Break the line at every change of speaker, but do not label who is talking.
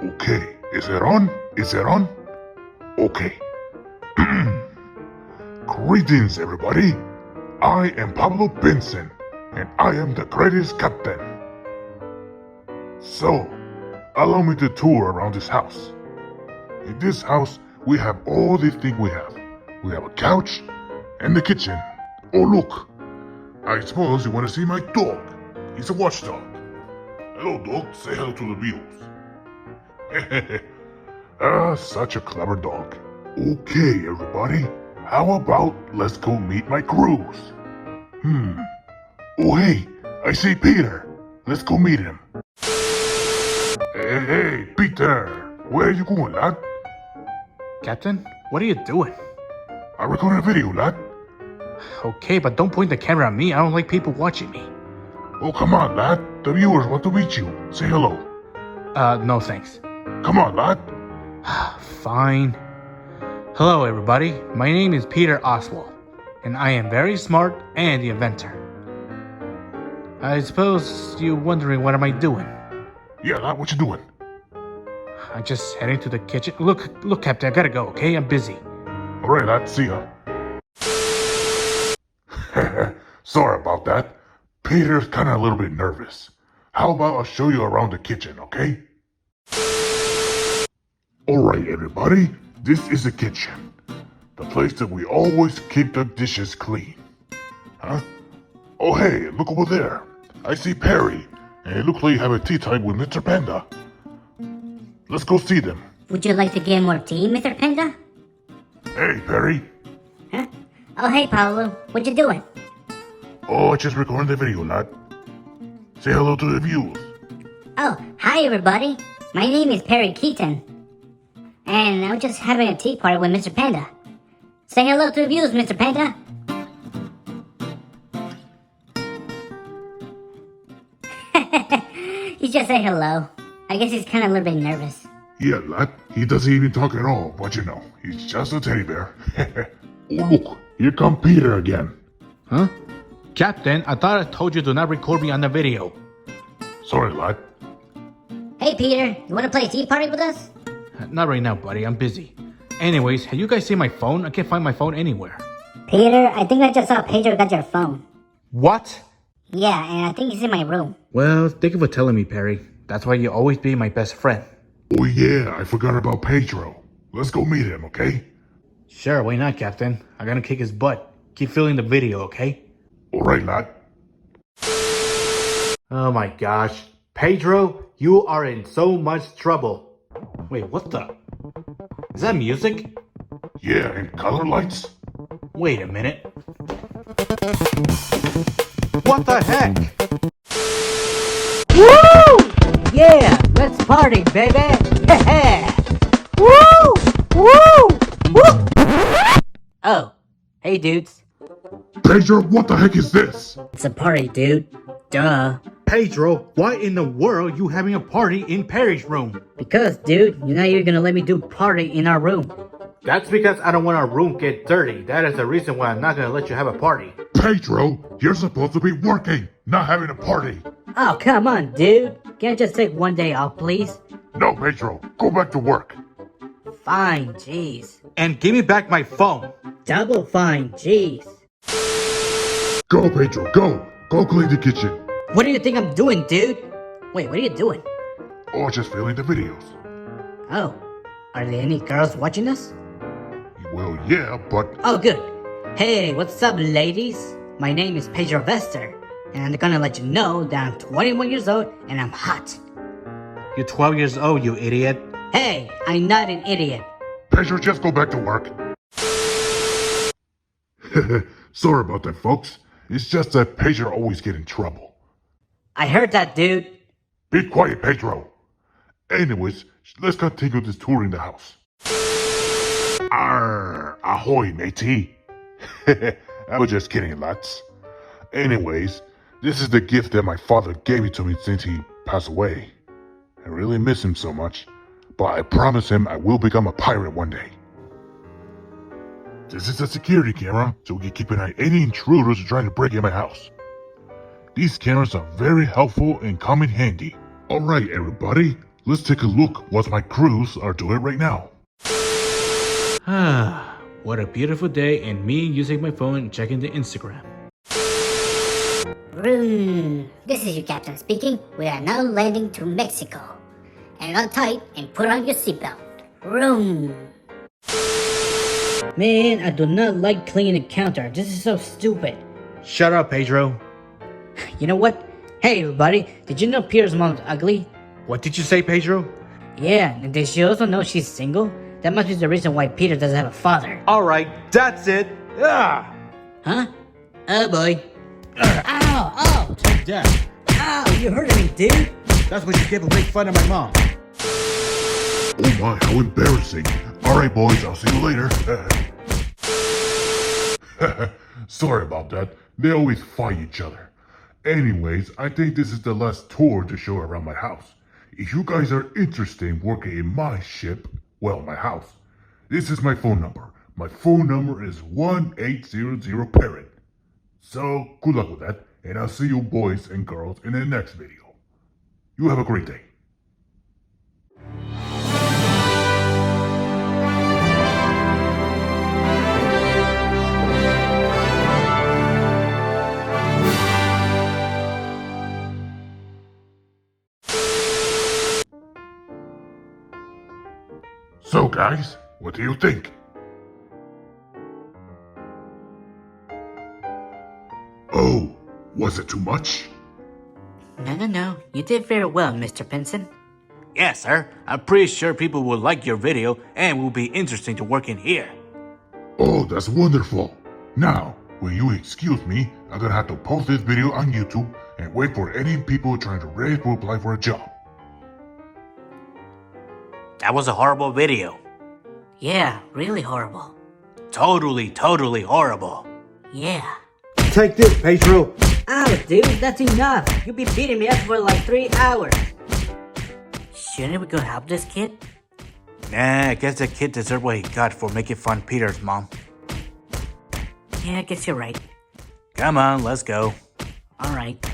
Okay, is it on? Is it on? Okay. Greetings, everybody. I am Pablo Benson, and I am the greatest captain. So, allow me to tour around this house. In this house, we have all the things we have. We have a couch and the kitchen. Oh, look. I suppose you want to see my dog. He's a watchdog. Hello, dog. Say hello to the viewers. Such a clever dog. Okay, everybody. How about let's go meet my crews? Oh, hey, I see Peter. Let's go meet him. Hey, Peter. Where are you going, lad?
Captain, what are you doing?
I'm recording a video, lad.
Okay, but don't point the camera at me. I don't like people watching me.
Oh, come on, lad. The viewers want to meet you. Say hello.
No thanks.
Come on, lad.
Fine. Hello, everybody. My name is Peter Oswald, and I am very smart and the inventor. I suppose you're wondering what am I doing?
Yeah, lad, what you doing?
I'm just heading to the kitchen. Look, Captain, I gotta go, okay? I'm busy.
All right, lad, see ya. Sorry about that. Peter's kind of a little bit nervous. How about I'll show you around the kitchen, okay? All right, everybody. This is the kitchen. The place that we always keep the dishes clean. Huh? Oh, hey, look over there. I see Perry, and it looks like you have a tea time with Mr. Panda. Let's go see them.
Would you like to get more tea, Mr. Panda?
Hey, Perry.
Huh? Oh, hey, Pablo. What you doing?
Oh, just recording the video, lad. Say hello to the viewers.
Oh, hi, everybody. My name is Perry Keaton. And I'm just having a tea party with Mr. Panda. Say hello to the viewers, Mr. Panda. He just said hello. I guess he's kind of a little bit nervous.
Yeah, lad. He doesn't even talk at all, but you know, he's just a teddy bear. Oh, look, here come Peter again.
Huh? Captain, I thought I told you to not record me on the video.
Sorry, lad.
Hey, Peter. You want to play a tea party with us?
Not right now, buddy. I'm busy. Anyways, have you guys seen my phone? I can't find my phone anywhere.
Peter, I think I just saw Pedro got your phone.
What?
Yeah, and I think he's in my room.
Well, thank you for telling me, Perry. That's why you always be my best friend.
Oh yeah, I forgot about Pedro. Let's go meet him, okay?
Sure, why not, Captain? I'm gonna kick his butt. Keep filming the video, okay?
Alright, lad.
Oh my gosh. Pedro, you are in so much trouble. Wait, what the? Is that music?
Yeah, and color lights?
Wait a minute. What the heck?
Woo! Yeah, let's party, baby! Woo! Woo! Woo! Oh, hey, dudes.
Pedro, what the heck is this?
It's a party, dude. Duh.
Pedro, why in the world you having a party in Perry's room?
Because, dude, you're not even gonna let me do party in our room.
That's because I don't want our room get dirty. That is the reason why I'm not gonna let you have a party.
Pedro, you're supposed to be working, not having a party.
Oh, come on, dude. Can't I just take one day off, please?
No, Pedro, go back to work.
Fine, jeez.
And give me back my phone.
Double fine, jeez.
Go, Pedro, go. Go clean the kitchen.
What do you think I'm doing, dude? Wait, what are you doing?
Or just filming the videos.
Oh, are there any girls watching us?
Well, yeah, but...
Oh, good. Hey, what's up, ladies? My name is Pedro Vester, and I'm gonna let you know that I'm 21 years old and I'm hot.
You're 12 years old, you idiot.
Hey, I'm not an idiot.
Pedro, just go back to work. Sorry about that, folks. It's just that Pedro always get in trouble.
I heard that, dude.
Be quiet, Pedro. Anyways, let's continue this tour in the house. Arr, ahoy, matey. I was just kidding, lads. Anyways, this is the gift that my father gave it to me since he passed away. I really miss him so much, but I promise him I will become a pirate one day. This is a security camera, so we can keep an eye on any intruders trying to break in my house. These cameras are very helpful and come in handy. Alright everybody, let's take a look what my crews are doing right now.
Ah, what a beautiful day, and me using my phone and checking the Instagram.
Vroom. This is your captain speaking. We are now landing to Mexico. And on tight and put on your seatbelt. Vroom.
Man, I do not like cleaning the counter. This is so stupid.
Shut up, Pedro.
You know what? Hey everybody, did you know Peter's mom's ugly?
What did you say, Pedro?
Yeah, and did she also know she's single? That must be the reason why Peter doesn't have a father.
Alright, that's it. Ah!
Huh? Oh boy. Ow! Oh!
Take that.
Ow! You hurting me, dude!
That's what you get for making fun of my mom.
Oh my, how embarrassing. Alright boys, I'll see you later. Sorry about that. They always fight each other. Anyways, I think this is the last tour to show around my house. If you guys are interested in working in my ship, well, my house, this is my phone number. My phone number is 1800 Parrot. So, good luck with that, and I'll see you boys and girls in the next video. You have a great day. So guys, what do you think? Oh, was it too much?
No. You did very well, Mr. Pinson.
Yes, sir. I'm pretty sure people will like your video and will be interesting to work in here.
Oh, that's wonderful. Now, will you excuse me, I'm gonna have to post this video on YouTube and wait for any people trying to raise to apply for a job.
That was a horrible video.
Yeah, really horrible.
Totally horrible.
Yeah.
Take this, Pedro.
Ow, dude, that's enough. You've been beating me up for like 3 hours. Shouldn't we go help this kid?
Nah, I guess that kid deserved what he got for making fun of Peter's mom.
Yeah, I guess you're right.
Come on, let's go.
Alright.